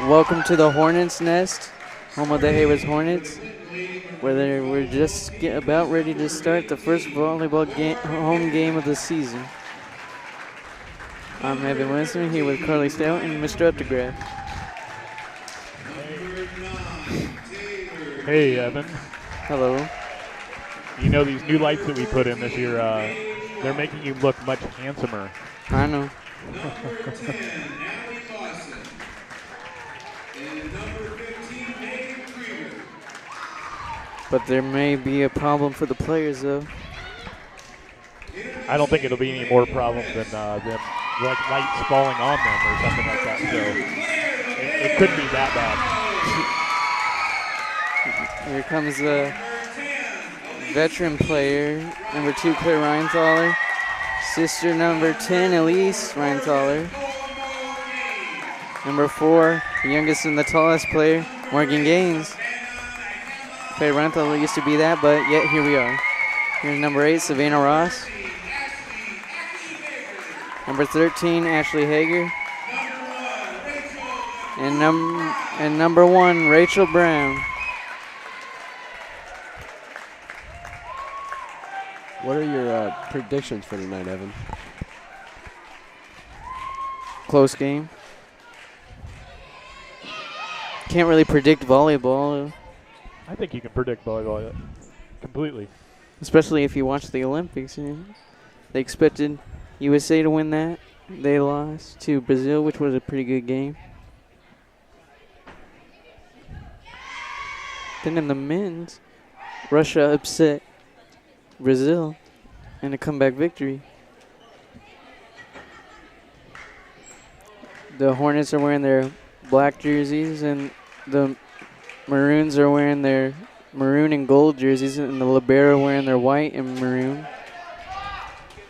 Welcome to the Hornets Nest, home of the Heyworth Hornets, where we're just about ready to start the first volleyball home game of the season. I'm Evan Winston here with Carly Stout and Mr. Updegraff. Hey, Evan. Hello. You know these new lights that we put in this year, they're making you look much handsomer. I know. But there may be a problem for the players, though. I don't think it'll be any more problem than them, like lights falling on them or something like that. So it couldn't be that bad. Here comes the veteran player, number 2, Claire Reinthaler. Sister number 10, Elise Reinthaler. Number 4, the youngest and the tallest player, Morgan Gaines. Claire Reinthaler used to be that, but yet here we are. Here's number 8, Savannah Ross. Number 13, Ashley Hager. And number 1, Rachel Brown. What are your predictions for tonight, Evan? Close game. Can't really predict volleyball, I think you can predict volleyball completely. especially if you watch the Olympics. They expected USA to win that. They lost to Brazil, which was a pretty good game. Then in the men's, Russia upset Brazil in a comeback victory. The Hornets are wearing their black jerseys, and the Maroons are wearing their maroon and gold jerseys, and the libero wearing their white and maroon.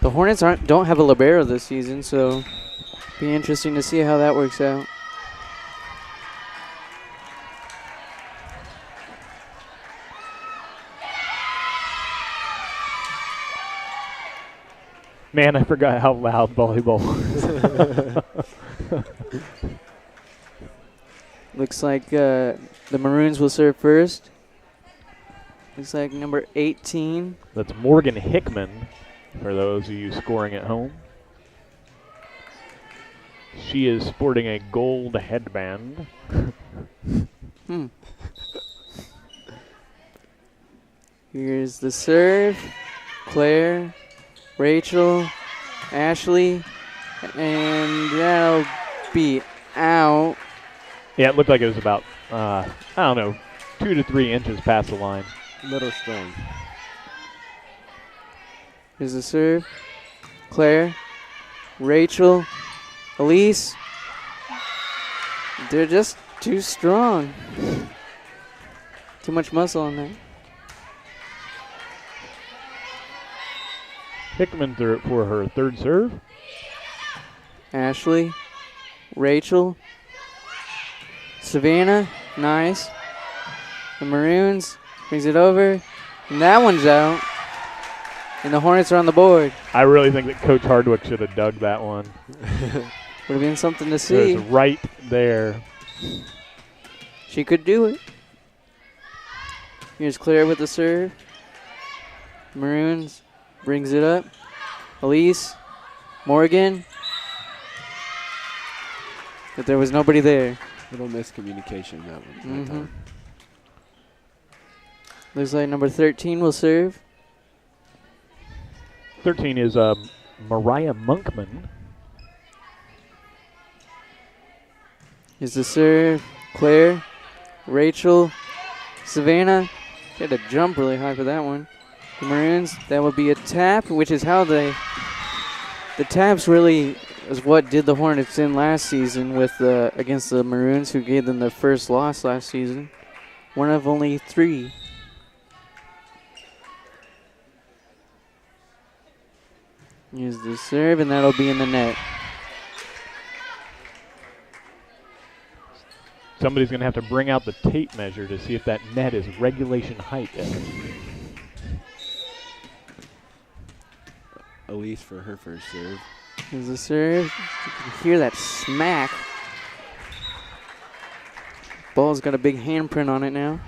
The Hornets don't have a libero this season, so be interesting to see how that works out. Man, I forgot how loud volleyball was. Looks like the Maroons will serve first. Looks like number 18. That's Morgan Hickman, for those of you scoring at home. She is sporting a gold headband. Here's the serve. Claire, Rachel, Ashley, and that'll be out. Yeah, it looked like it was about, I don't know, 2 to 3 inches past the line. Little strong. Here's the serve. Claire, Rachel, Elise. They're just too strong. Too much muscle on that. Hickman for her third serve. Ashley, Rachel, Savannah, nice. The Maroons brings it over, and that one's out. And the Hornets are on the board. I really think that Coach Hardwick should have dug that one. Would have been something to It see. was right there. She could do it. Here's Claire with the serve. Maroons brings it up. Elise, Morgan. But there was nobody there. Little miscommunication that one. That time. Looks like number 13 will serve. 13 is Mariah Monkman. Here's the serve. Claire, Rachel, Savannah. She had to jump really high for that one. The Maroons, that would be a tap, which is how the taps really is what did the Hornets in last season with against the Maroons, who gave them their first loss last season. One of only 3. Here's the serve, and that'll be in the net. Somebody's going to have to bring out the tape measure to see if that net is regulation height. Elise for her first serve. Here's the serve. You can hear that smack. ball's got a big handprint on it now.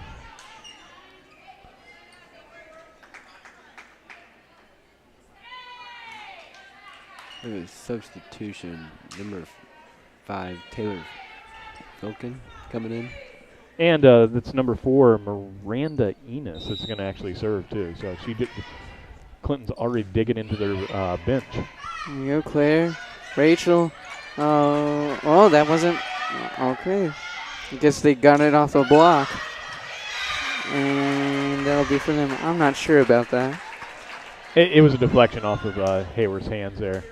There's a substitution. Number 5, Taylor Filkin coming in. And that's number 4, Miranda Enos, that's going to actually serve too. So Clinton's already digging into their bench. There you go, Claire. Rachel. Oh, that wasn't okay. I guess they got it off the block. And that'll be for them. I'm not sure about that. It was a deflection off of Heyworth's hands there.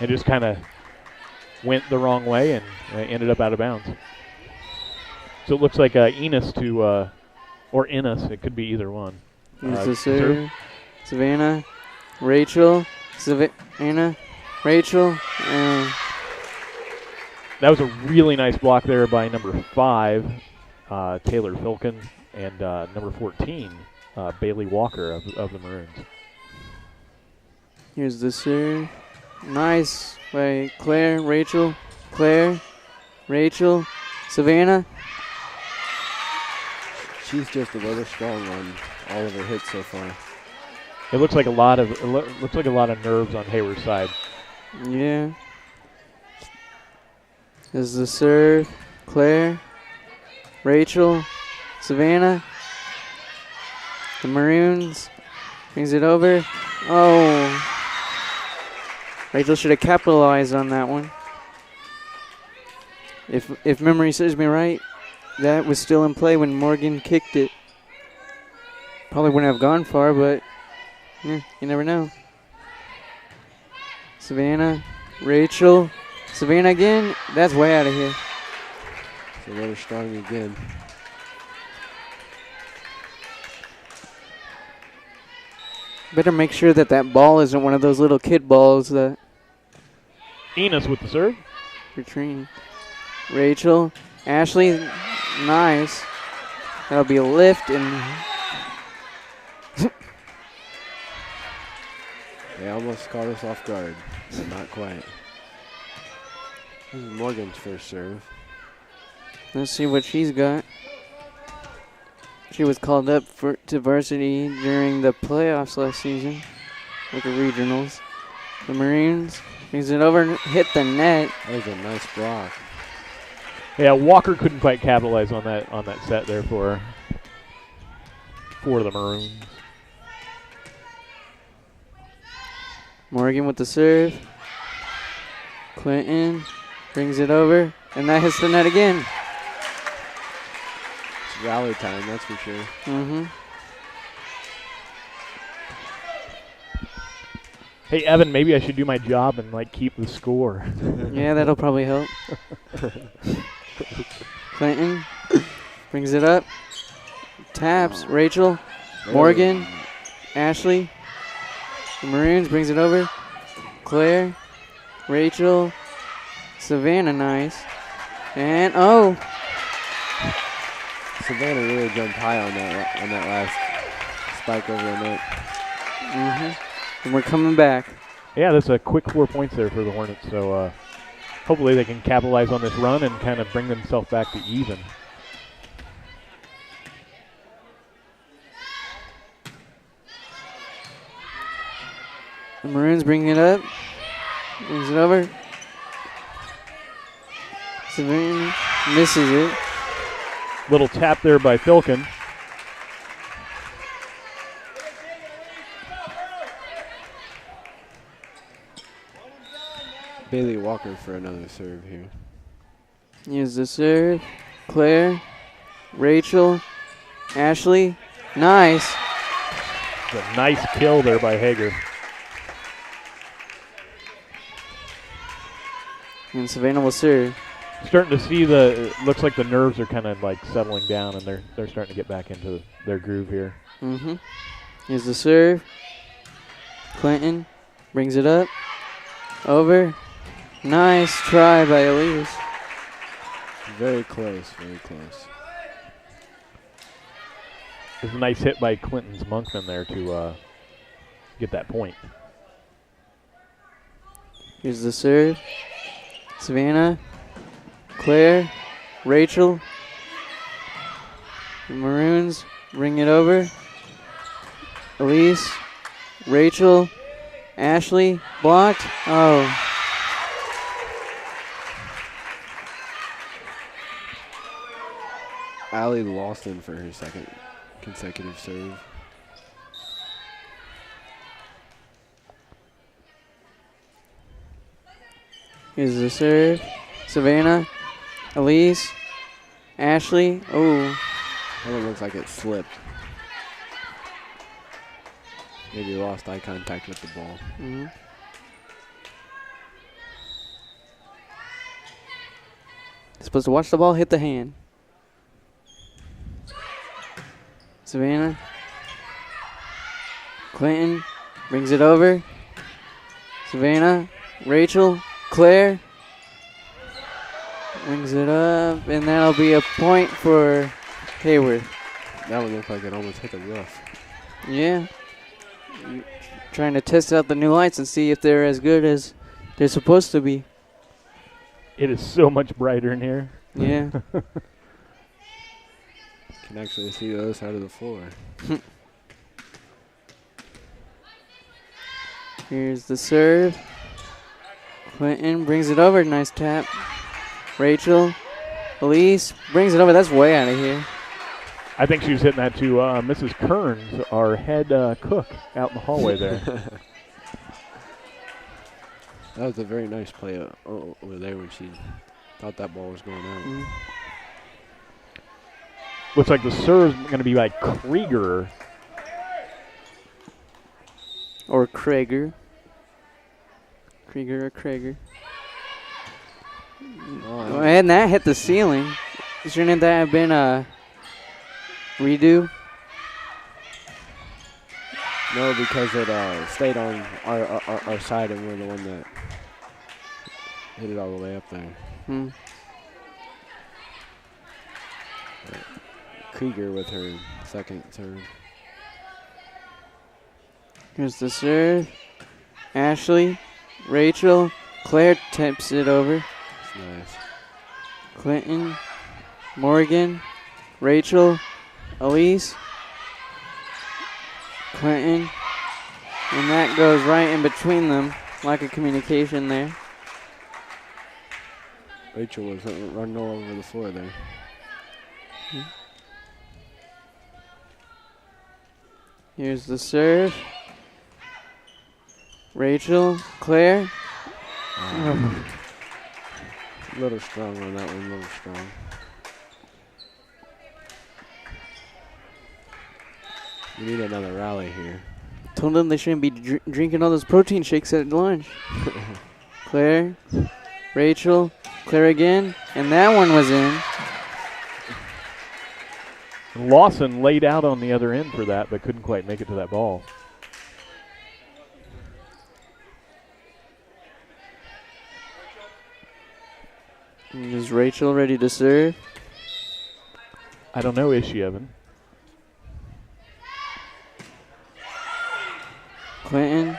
It just kind of went the wrong way and ended up out of bounds. So it looks like Enos or Ennis. It could be either one. Here's the serve. Savannah, Rachel, Savannah, Rachel. That was a really nice block there by number 5, Taylor Filkin, and number 14, Bailey Walker of the Maroons. Here's the serve. Nice by Claire, Rachel, Savannah. She's just a little strong on all of her hits so far. It looks like a lot of nerves on Hayward's side. Yeah. Here's the serve. Claire, Rachel, Savannah. The Maroons brings it over. Oh. Rachel should have capitalized on that one. If memory serves me right, that was still in play when Morgan kicked it. Probably wouldn't have gone far, but you never know. Savannah, Rachel, Savannah again. That's way out of here. So really strong again. Better make sure that ball isn't one of those little kid balls that. Enos with the serve. Retreating. Rachel, Ashley, nice. That'll be a lift and. They almost caught us off guard, but not quite. This is Morgan's first serve. Let's see what she's got. She was called up to varsity during the playoffs last season, like the regionals. The Maroons brings it over and hit the net. That was a nice block. Yeah, Walker couldn't quite capitalize on that set there for the Maroons. Morgan with the serve. Clinton brings it over, and that hits the net again. It's rally time, that's for sure. Mm-hmm. Hey, Evan, maybe I should do my job and keep the score. Yeah, that'll probably help. Clinton brings it up. Taps. Rachel. Morgan. Ashley. The Maroons brings it over. Claire. Rachel. Savannah, nice. And, oh. Savannah really jumped high on that last spike over the net. Mm-hmm. And we're coming back. Yeah, that's a quick 4 points there for the Hornets. So hopefully they can capitalize on this run and kind of bring themselves back to even. The Maroons bring it up. Brings it over. Savannah misses it. Little tap there by Filkin. Bailey Walker for another serve here. Here's the serve. Claire. Rachel. Ashley. Nice. A nice kill there by Hager. And Savannah will serve. Starting to see looks like the nerves are kind of settling down and they're starting to get back into their groove here. Mm-hmm. Here's the serve. Clinton brings it up. Over. Nice try by Elise. Very close, very close. There's a nice hit by Clinton's Monkman there to get that point. Here's the serve. Savannah. Claire. Rachel. The Maroons bring it over. Elise, Rachel, Ashley, blocked. Oh. Allie Lawson for her second consecutive serve. Here's the serve. Savannah, Elise, Ashley. Oh. That one looks like it slipped. Maybe lost eye contact with the ball. Mm-hmm. Supposed to watch the ball hit the hand. Savannah. Clinton brings it over. Savannah, Rachel, Claire. Brings it up, and that'll be a point for Heyworth. That one looked like it almost hit the roof. Yeah. Trying to test out the new lights and see if they're as good as they're supposed to be. It is so much brighter in here. Yeah. Can actually see the other side of the floor. Here's the serve. Clinton brings it over. Nice tap. Rachel. Elise brings it over. That's way out of here. I think she was hitting that to Mrs. Kearns, our head cook, out in the hallway there. That was a very nice play over there when she thought that ball was going out. Mm. Looks like the serve's going to be like Krieger. Or Krager. Krieger or Krager. Oh, And that hit the ceiling. Shouldn't that have been a redo? no, because it stayed on our side and we're the one that hit it all the way up there. Hmm. Krieger with her second serve. Here's the serve. Ashley, Rachel, Claire tips it over. It's nice. Clinton, Morgan, Rachel, Elise, Clinton, and that goes right in between them. Lack of communication there. Rachel was running all over the floor there. Here's the serve. Rachel, Claire. A little strong on that one, a little strong. We need another rally here. Told them they shouldn't be drinking all those protein shakes at lunch. Claire, Rachel, Claire again, and that one was in. Lawson laid out on the other end for that, but couldn't quite make it to that ball. Is Rachel ready to serve? I don't know, is she, Evan? Clinton,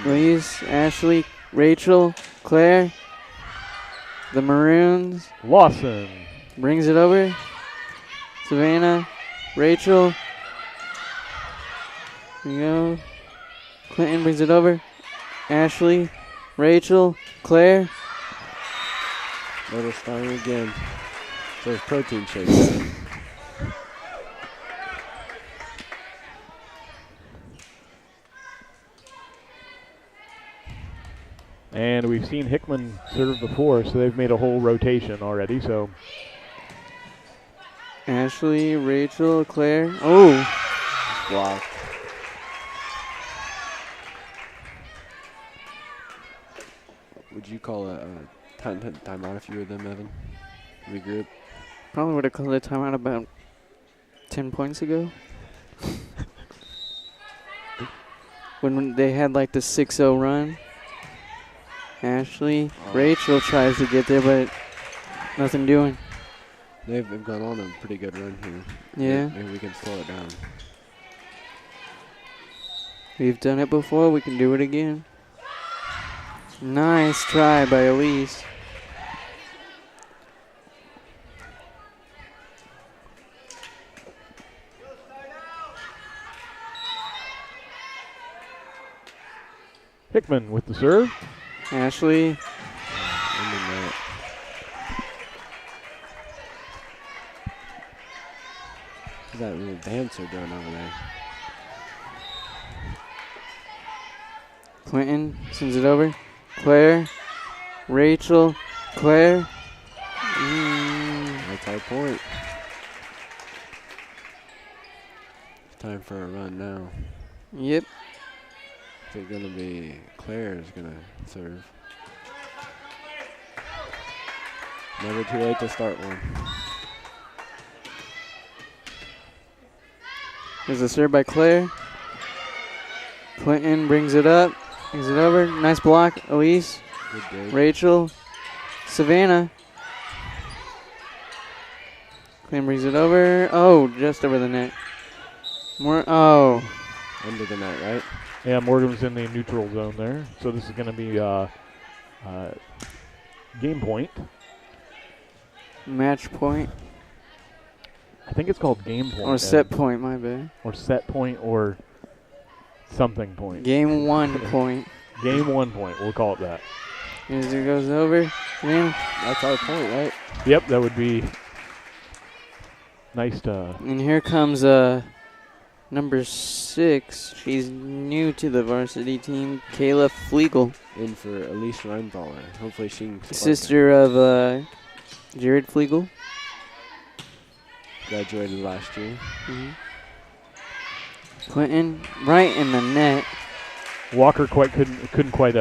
Louise, Ashley, Rachel, Claire. The Maroons Lawson. brings it over. Savannah, Rachel. Here we go. Clinton brings it over. Ashley, Rachel, Claire. Little strong again. Those protein shakes. And we've seen Hickman serve before, so they've made a whole rotation already. So Ashley, Rachel, Claire. Oh, Blocked. Would you call a timeout if you were them, Evan? Regroup? probably would have called a timeout about 10 points ago. when they had like the 6-0 run. Ashley, Rachel tries to get there, but nothing doing. They've gone on a pretty good run here. Yeah. Maybe we can slow it down. We've done it before, we can do it again. Nice try by Elise. Hickman with the serve. Ashley. In the net. What's that little dancer doing over there? Clinton sends it over. Claire. Rachel. Claire. That's our point. Time for a run now. Yep. Is it going to be Claire is going to serve? Never too late to start one. There's a serve by Claire. Clinton brings it up. Brings it over. Nice block. Elise. Good dig. Rachel. Savannah. Clinton brings it over. Oh, just over the net. More. Oh. Under the net, right? Yeah, Morgan's in the neutral zone there. So this is going to be game point. Match point. I think it's called game point. Or set point, my bad. Or set point or something point. Game 1 point. Game 1 point. We'll call it that. As it goes over. That's our point, right? Yep, that would be nice to. And here comes number 6. She's new to the varsity team. Kayla Flegel. In for Elise Reinthaler. Hopefully she can spark Sister of Jared Flegel. it. Graduated last year. Clinton right in the net. Walker couldn't quite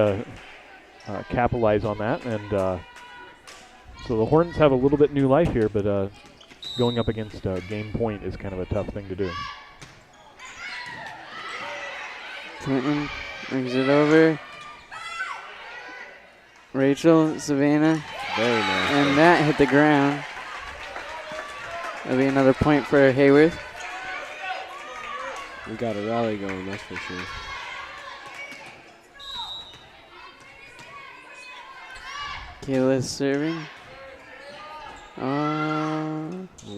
capitalize on that, and so the Hornets have a little bit new life here, but going up against game point is kind of a tough thing to do. Clinton brings it over. Rachel, Savannah, Very nice. and that hit the ground. That'll be another point for Heyworth. We got a rally going, that's for sure. Kayla's serving. We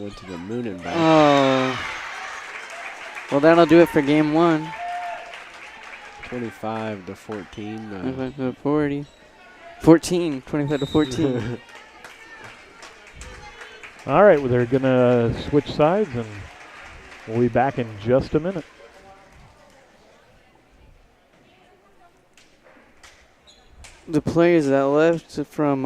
went to the moon and back. Oh. Well, that'll do it for game 1. 25 to 14. 25 to 40. 14. 25 to 14. All right, well, they're going to switch sides, and we'll be back in just a minute. The players that left from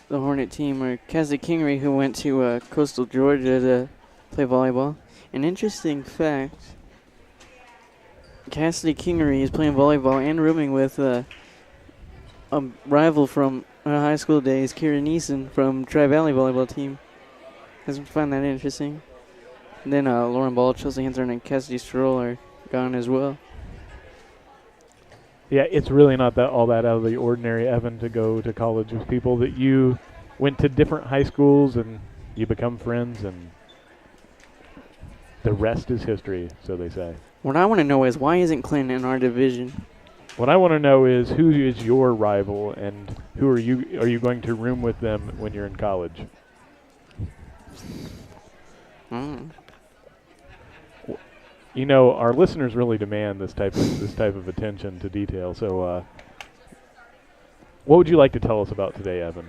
the Hornet team are Cassidy Kingery, who went to Coastal Georgia to play volleyball. An interesting fact, Cassidy Kingery is playing volleyball and rooming with a rival from our high school days, Kira Neeson from Tri-Valley volleyball team. I find that interesting. And then Lauren Ball, Chelsea Hanson, and Cassidy Stroll are gone as well. Yeah, it's really not all that out of the ordinary, Evan, to go to college with people that you went to different high schools and you become friends, and the rest is history, so they say. What I want to know is, why isn't Clinton in our division? What I want to know is, who is your rival, and who are you going to room with them when you're in college? You know, our listeners really demand this type of attention to detail. So, what would you like to tell us about today, Evan?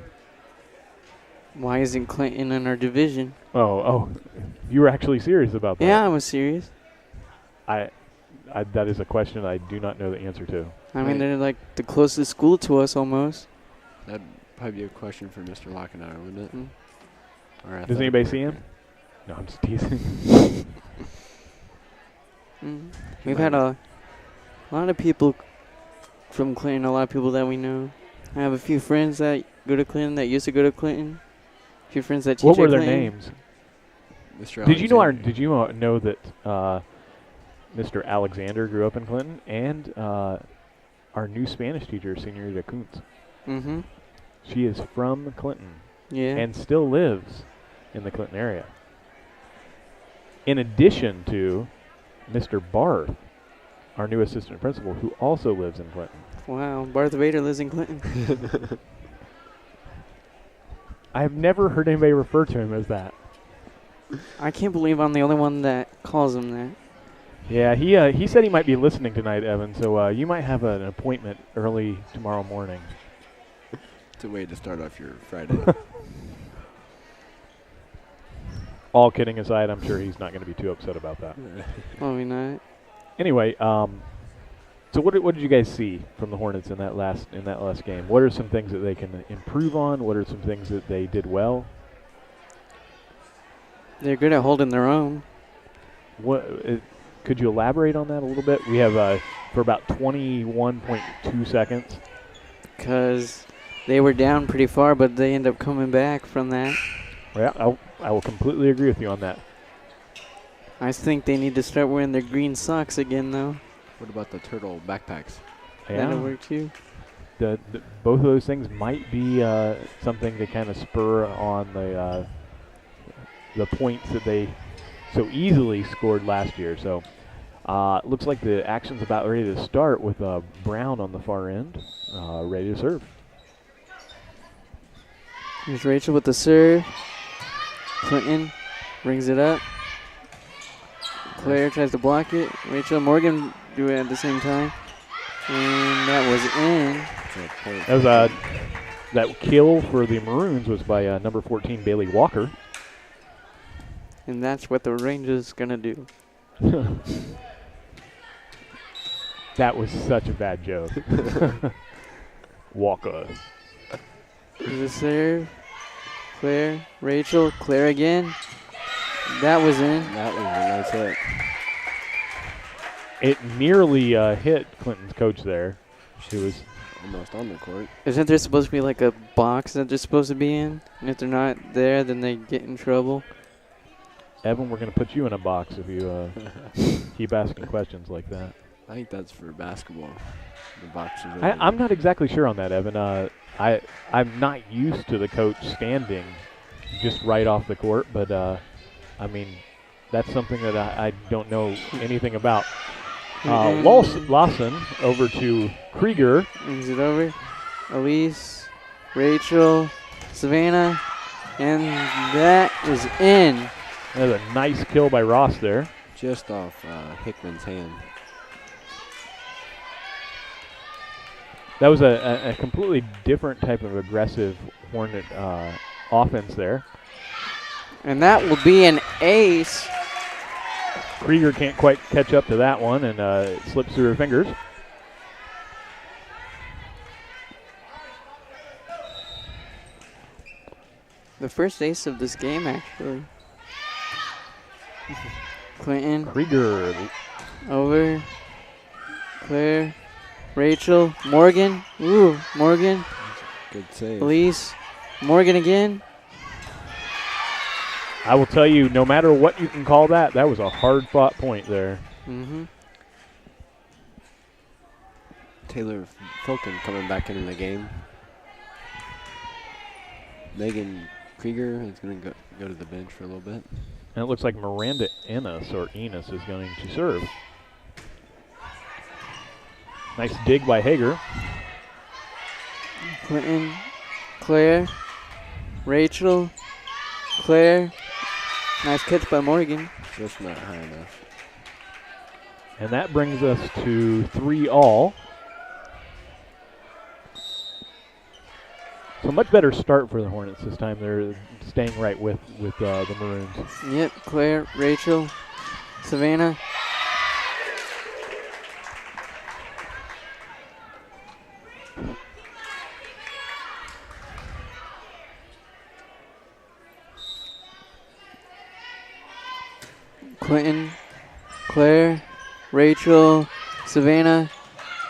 Why isn't Clinton in our division? Oh, you were actually serious about that? Yeah, I was serious. That is a question I do not know the answer to. I mean, they're like the closest school to us almost. That'd probably be a question for Mr. Lockenauer, wouldn't it? Or Does anybody see him? No, I'm just teasing. We've had a lot of people from Clinton, a lot of people that we know. I have a few friends that go to Clinton, that used to go to Clinton. A few friends that teach What were at their Clinton. names? Mr. Did you know Alexander. that Mr. Alexander grew up in Clinton, and our new Spanish teacher, Senorita Kuntz. Mm-hmm. She is from Clinton. Yeah. And still lives in the Clinton area. In addition to Mr. Barth, our new assistant principal, who also lives in Clinton. Wow, Barth Vader lives in Clinton. I've never heard anybody refer to him as that. I can't believe I'm the only one that calls him that. Yeah, he said he might be listening tonight, Evan. So you might have an appointment early tomorrow morning. It's a way to start off your Friday. All kidding aside, I'm sure he's not going to be too upset about that. Probably not. Anyway, so what did you guys see from the Hornets in that last game? What are some things that they can improve on? What are some things that they did well? They're good at holding their own. Could you elaborate on that a little bit? We have for about 21.2 seconds. Because they were down pretty far, but they end up coming back from that. Yeah, I will completely agree with you on that. I think they need to start wearing their green socks again, though. What about the turtle backpacks? Yeah. That'll work, too. Both of those things might be something to kind of spur on the points that they so easily scored last year. So looks like the action's about ready to start with Brown on the far end, ready to serve. Here's Rachel with the serve. Clinton brings it up. Claire tries to block it. Rachel Morgan do it at the same time. And that was in. That was that kill for the Maroons was by number 14 Bailey Walker. And that's what the Rangers gonna do. That was such a bad joke. Walker. Here's the serve. Claire, Rachel, Claire again. That was in. That was a nice hit. It nearly hit Clinton's coach there. She was almost on the court. Isn't there supposed to be like a box that they're supposed to be in? And if they're not there, then they get in trouble. Evan, we're going to put you in a box if you keep asking questions like that. I think that's for basketball. The boxes. I'm not exactly sure on that, Evan. I'm not used to the coach standing just right off the court, but I mean, that's something that I don't know anything about. Lawson over to Krieger. Brings it over. Elise, Rachel, Savannah, and that is in. That's a nice kill by Ross there. Just off Hickman's hand. That was a completely different type of aggressive Hornet offense there. And that will be an ace. Krieger can't quite catch up to that one, and it slips through her fingers. The first ace of this game, actually. Clinton. Krieger. Over. Claire. Rachel. Morgan. Ooh, Morgan. Good save. Elise. Morgan again. I will tell you, no matter what you can call that, that was a hard-fought point there. Mm-hmm. Taylor Fulton coming back into the game. Megan Krieger is going to go to the bench for a little bit. And it looks like Miranda Enos is going to serve. Nice dig by Hager. Clinton. Claire. Rachel. Claire. Nice catch by Morgan. Just not high enough. And that brings us to 3-all. So much better start for the Hornets this time. They're staying right with the Maroons. Yep, Claire, Rachel, Savannah. Clinton, Claire, Rachel, Savannah,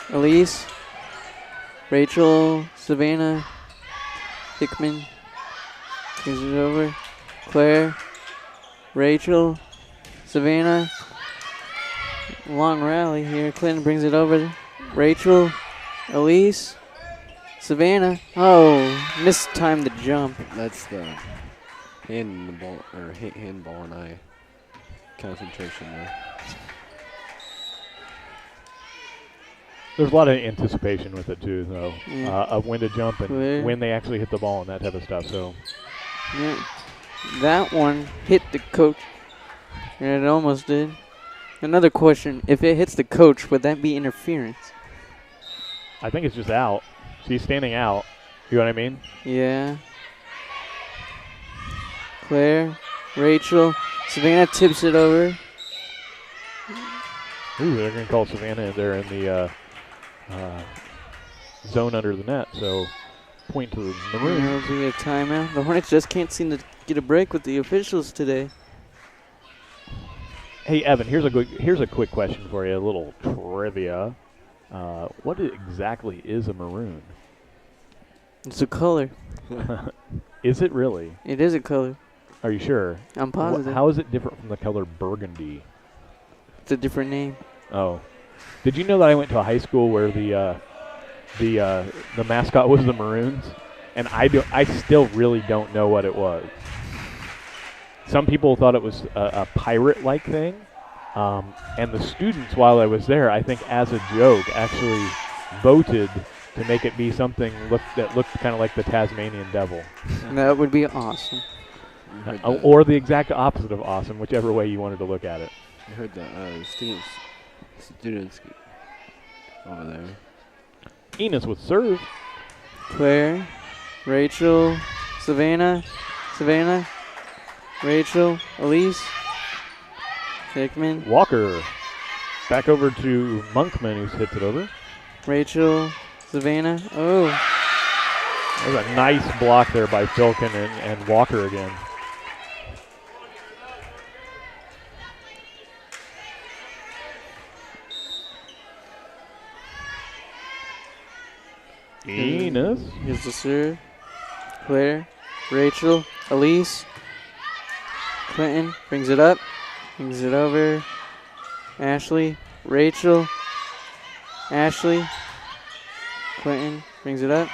Elise, Rachel, Savannah, Hickman, gives it over, Claire, Rachel, Savannah, long rally here, Clinton brings it over, Rachel, Elise, Savannah, oh, mistimed the jump. That's the hand in the ball, or handball and eye concentration there. There's a lot of anticipation with it too, though, Yeah. of when to jump and Clear. when they actually hit the ball and that type of stuff. So Yeah. That one hit the coach, and it almost did. Another question. If it hits the coach, would that be interference? I think it's just out. So he's standing out. You know what I mean? Yeah. Claire, Rachel, Savannah tips it over. Ooh, they're going to call Savannah there in the zone under the net. So point to the Maroons. There'll be a timeout. The Hornets just can't seem to get a break with the officials today. Hey, Evan, here's a quick question for you, a little trivia. What exactly is a maroon? It's a color. Is it really? It is a color. Are you sure? I'm positive. How is it different from the color burgundy? It's a different name. Oh. Did you know that I went to a high school where the mascot was the Maroons? And I still really don't know what it was. Some people thought it was a pirate-like thing. And the students, while I was there, I think as a joke, actually voted to make it be something that looked kind of like the Tasmanian devil. That would be awesome. Or the exact opposite of awesome, whichever way you wanted to look at it. I heard the students over there. Enos with serve. Claire, Rachel, Savannah, Rachel, Elise, Hickman, Walker. Back over to Monkman, who hits it over. Rachel, Savannah. Oh. That was a nice block there by Filkin and Walker again. Enos. Here's the serve. Claire, Rachel, Elise, Clinton brings it up, brings it over. Ashley, Rachel, Ashley, Clinton brings it up.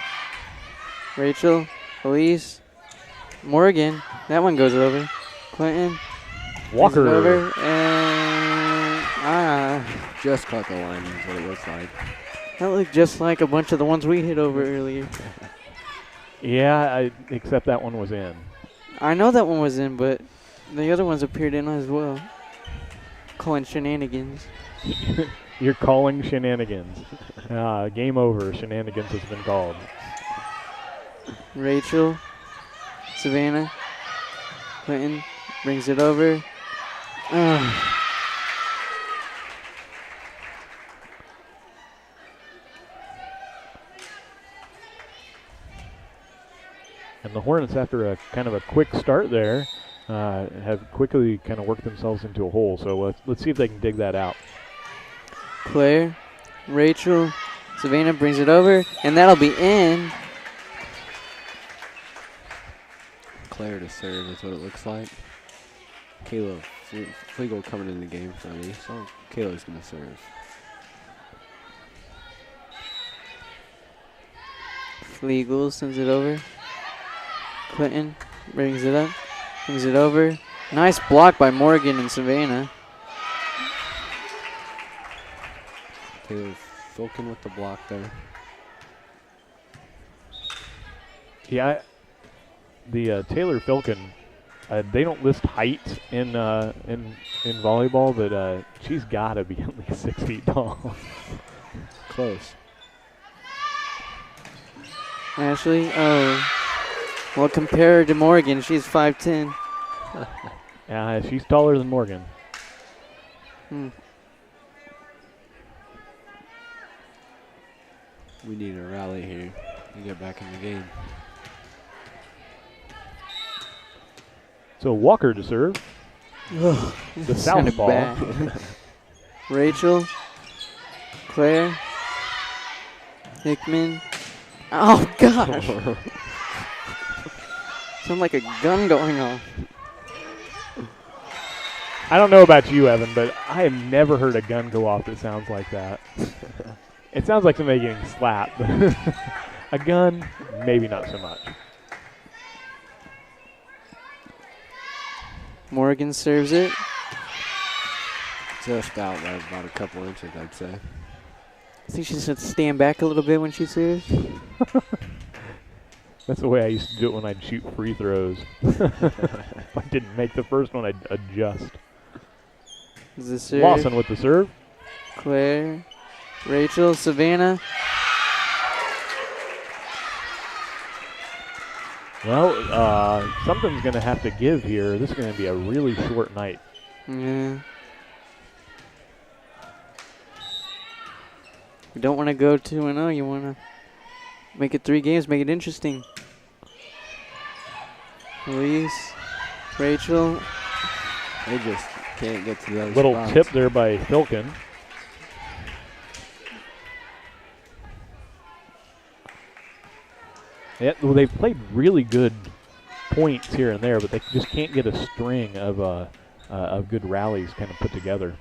Rachel, Elise, Morgan. That one goes over. Clinton, Walker. over, and Just caught the line is what it looks like. that looked just like a bunch of the ones we hit over earlier. Yeah, except that one was in. I know that one was in, but the other ones appeared in as well. Calling shenanigans. You're calling shenanigans. Game over. Shenanigans has been called. Rachel, Savannah, Clinton brings it over. And the Hornets, after a kind of a quick start there, have quickly kind of worked themselves into a hole. So let's see if they can dig that out. Claire, Rachel, Savannah brings it over, and that'll be in. Claire to serve is what it looks like. Kayla Flegel coming in the game for me, so Kayla's going to serve. Flegel sends it over. Clinton brings it up, brings it over. Nice block by Morgan and Savannah. Taylor Filkin with the block there. Yeah, the Taylor Filkin, they don't list height in volleyball, but she's got to be at least 6 feet tall. Close. Ashley, oh. Well, compared to Morgan, she's 5'10". Yeah, she's taller than Morgan. We need a rally here to get back in the game. So Walker to serve. The southpaw. Rachel, Claire, Hickman. Oh, gosh. Sounds like a gun going off. I don't know about you, Evan, but I have never heard a gun go off that sounds like that. It sounds like somebody getting slapped, but a gun, maybe not so much. Morgan serves it. Just out by about a couple inches, I'd say. I think she should stand back a little bit when she serves. That's the way I used to do it when I'd shoot free throws. If I didn't make the first one, I'd adjust. Is the serve. Lawson with the serve. Claire, Rachel, Savannah. Well, something's going to have to give here. This is going to be a really short night. Yeah. You don't want to go 2-0. You want to make it 3 games, make it interesting. Elise, Rachel. They just can't get to those Little spots. tip there by Filkin. Yeah, well, they've played really good points here and there, but they just can't get a string of good rallies kind of put together.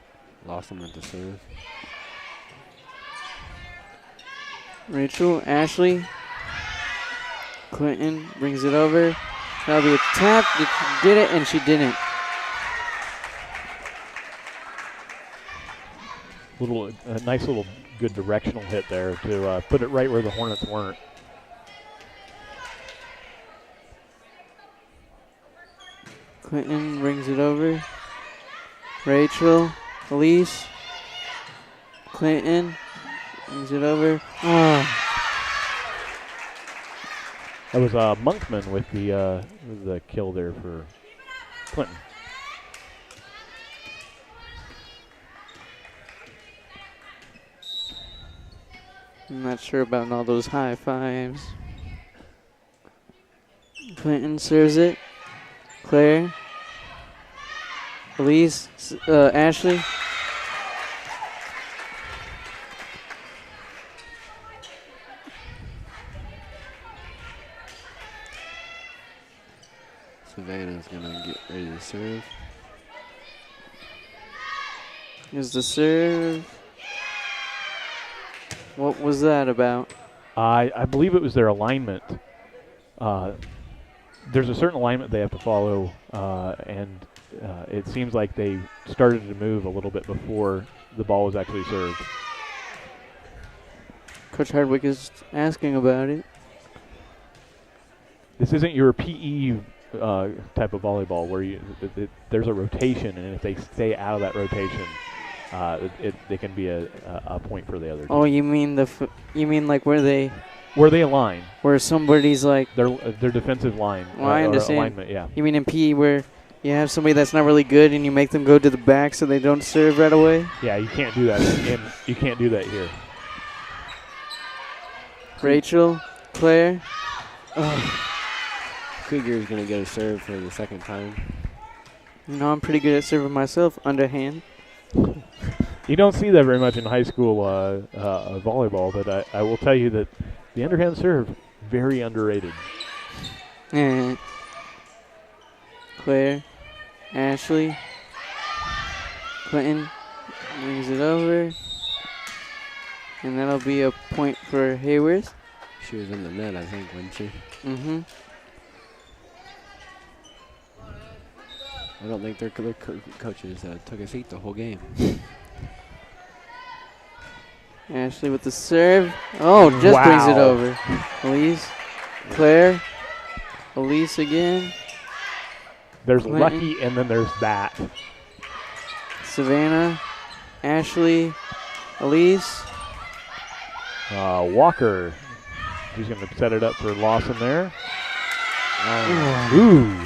Lost them at the serve. Rachel, Ashley. Clinton brings it over. That'll be a tap. She did it, and she didn't. A nice little good directional hit there to put it right where the Hornets weren't. Clinton brings it over. Rachel, Elise. Clinton brings it over. Oh. That was Monkman with the kill there for Clinton. I'm not sure about all those high fives. Clinton serves it. Claire. Elise. Ashley. Savannah's going to get ready to serve. Here's the serve. What was that about? I believe it was their alignment. There's a certain alignment they have to follow, and it seems like they started to move a little bit before the ball was actually served. Coach Hardwick is asking about it. This isn't your PE type of volleyball where there's a rotation, and if they stay out of that rotation, they can be a point for the other team. Oh, you mean you mean like where they align, where somebody's like their defensive line. Well, I understand. Alignment, yeah. You mean in PE where you have somebody that's not really good and you make them go to the back so they don't serve right away? Yeah, you can't do that. You can't do that here. Rachel, Claire. Oh. Krieger is going to get a serve for the second time. You know, I'm pretty good at serving myself underhand. You don't see that very much in high school volleyball, but I will tell you that the underhand serve, very underrated. And Claire, Ashley, Clinton brings it over. And that'll be a point for Heyworth. She was in the net, I think, wasn't she? Mm-hmm. I don't think their coaches took a seat the whole game. Ashley with the serve. Oh, just brings it over. Elise, Claire, Elise again. There's Clinton. Lucky, and then there's that. Savannah, Ashley, Elise. Walker. He's going to set it up for Lawson there. Ooh.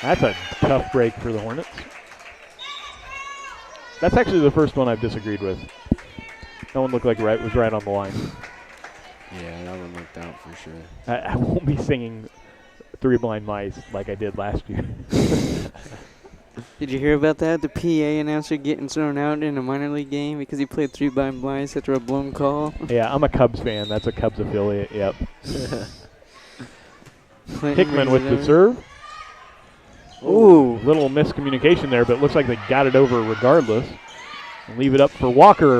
That's a tough break for the Hornets. That's actually the first one I've disagreed with. That one looked like was right on the line. Yeah, that one looked out for sure. I won't be singing Three Blind Mice like I did last year. Did you hear about that? The PA announcer getting thrown out in a minor league game because he played 3 blind mice after a blown call. Yeah, I'm a Cubs fan. That's a Cubs affiliate, yep. Hickman with the serve. Ooh. Little miscommunication there, but it looks like they got it over regardless. And leave it up for Walker.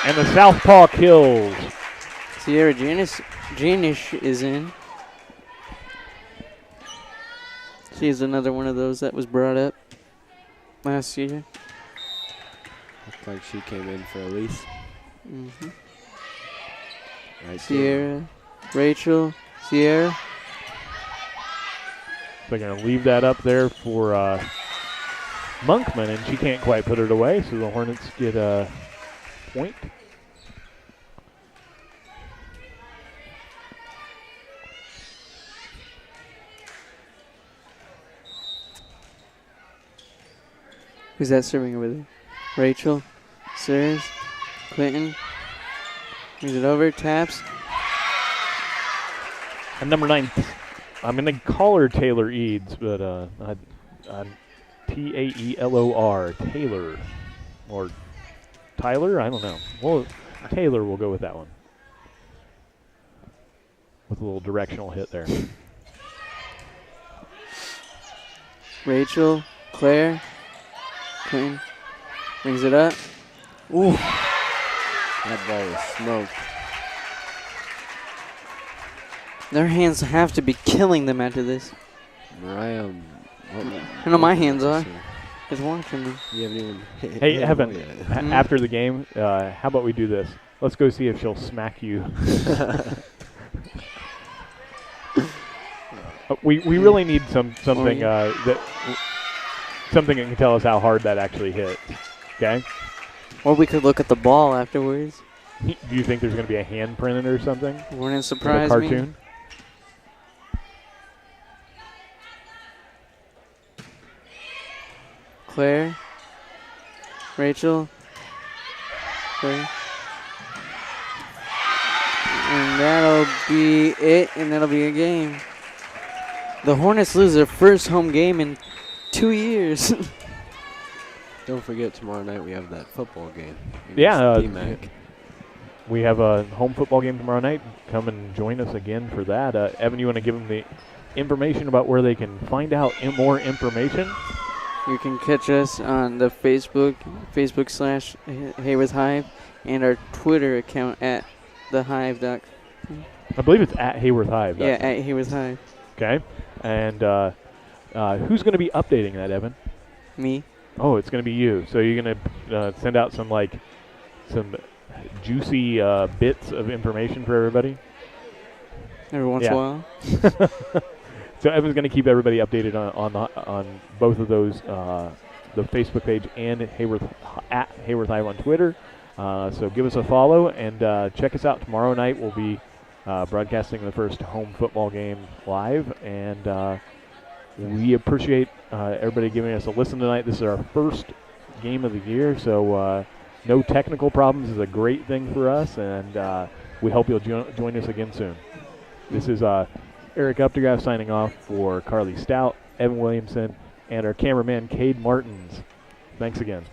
And the southpaw kills. Sierra Janish is in. She's another one of those that was brought up last year. Looks like she came in for Elise. Mm-hmm. Right Sierra, Rachel, Sierra. They're going to leave that up there for Monkman, and she can't quite put it away, so the Hornets get a point. Who's that serving over there? Rachel serves. Clinton brings it over, taps. And number 9, I'm going to call her Taylor Eads, but Taelor, Taylor. Or Tyler? I don't know. Well, Taylor, we'll go with that one. With a little directional hit there. Rachel, Claire, Clinton brings it up. Ooh. That ball was smoked. Their hands have to be killing them after this. Mariah. I know my hands are. Just watching them. You haven't even hit. Hey, Evan, after the game, how about we do this? Let's go see if she'll smack you. We really need something something that can tell us how hard that actually hit. Okay. Or we could look at the ball afterwards. Do you think there's going to be a handprint in it or something? Wouldn't it surprise a me? cartoon? Claire, Rachel, Claire. And that'll be it, and that'll be a game. The Hornets lose their first home game in 2 years. Don't forget, tomorrow night we have that football game. Yeah. D-Mac. We have a home football game tomorrow night. Come and join us again for that. Evan, you want to give them the information about where they can find out more information? You can catch us on the Facebook / Heyworth Hive, and our Twitter account at thehive.com. I believe it's at Heyworth Hive. Yeah, at Heyworth Hive. Okay. And who's going to be updating that, Evan? Me. Oh, it's going to be you. So you're going to send out some juicy bits of information for everybody? Every once in a while. So Evan's going to keep everybody updated on both of those, the Facebook page and at Heyworth Hive on Twitter. So give us a follow and check us out tomorrow night. We'll be broadcasting the first home football game live, and we appreciate everybody giving us a listen tonight. This is our first game of the year, so no technical problems is a great thing for us, and we hope you'll join us again soon. This is Eric Updegraff signing off for Carly Stout, Evan Williamson, and our cameraman, Cade Martins. Thanks again.